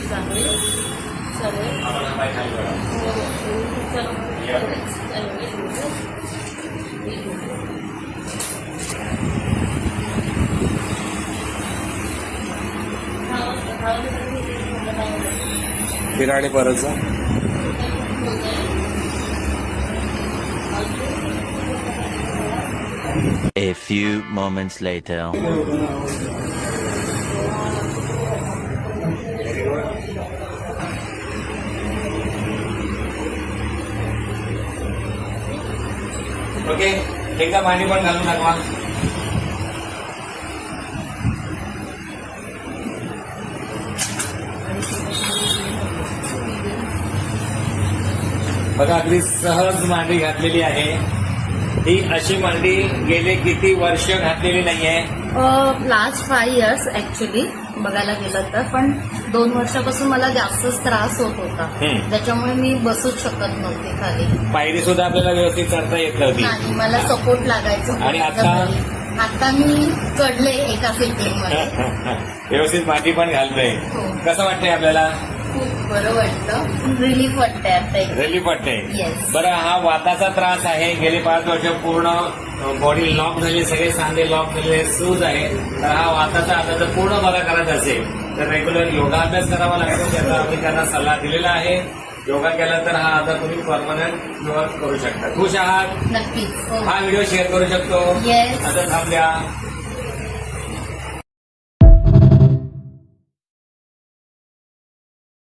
Exercise आहे चालेल. फिर आणि परत जा. A few moments later. Okay, एकदा पाणी पण घालून टाकवा. बघा अगदी सहज मांडी घातलेली आहे. ही अशी मांडी गेले किती वर्ष घातलेली नाहीये. लास्ट 5 years ऍक्च्युली बघायला गेलं तर, पण 2 वर्षापासून मला जास्तच त्रास होत होता. त्याच्यामुळे मी बसूच शकत नव्हते खाली. पायरी सुद्धा आपल्याला व्यवस्थित चढता येत नव्हती. नाही, मला सपोर्ट लागायचं. आणि आता मी चढले एका सिटिंगमध्ये. व्यवस्थित माती पण घालतोय. हो. कसं वाटतंय आपल्याला. खूप बरं वाटतं. रिलीफ वाटतंय आता. रिलीफ वाटतंय. येस. बरं, हा वाताचा त्रास आहे. गेली 5 वर्ष पूर्ण बॉडी लॉक झाली, सगळे सांधे लॉक झालेले, सूज आहे. तर हा वाताचा आता जर पूर्ण बरा करायचा असेल तर रेग्युलर योगा अभ्यास करावा लागतो. त्याचा आम्ही त्यांना सल्ला दिलेला आहे. योगा केला तर हा आता तुम्ही परमनंट क्युअर करू शकता. खुश आहात. नक्कीच. हा व्हिडिओ शेअर करू शकतो. येस. आता थांबल्या.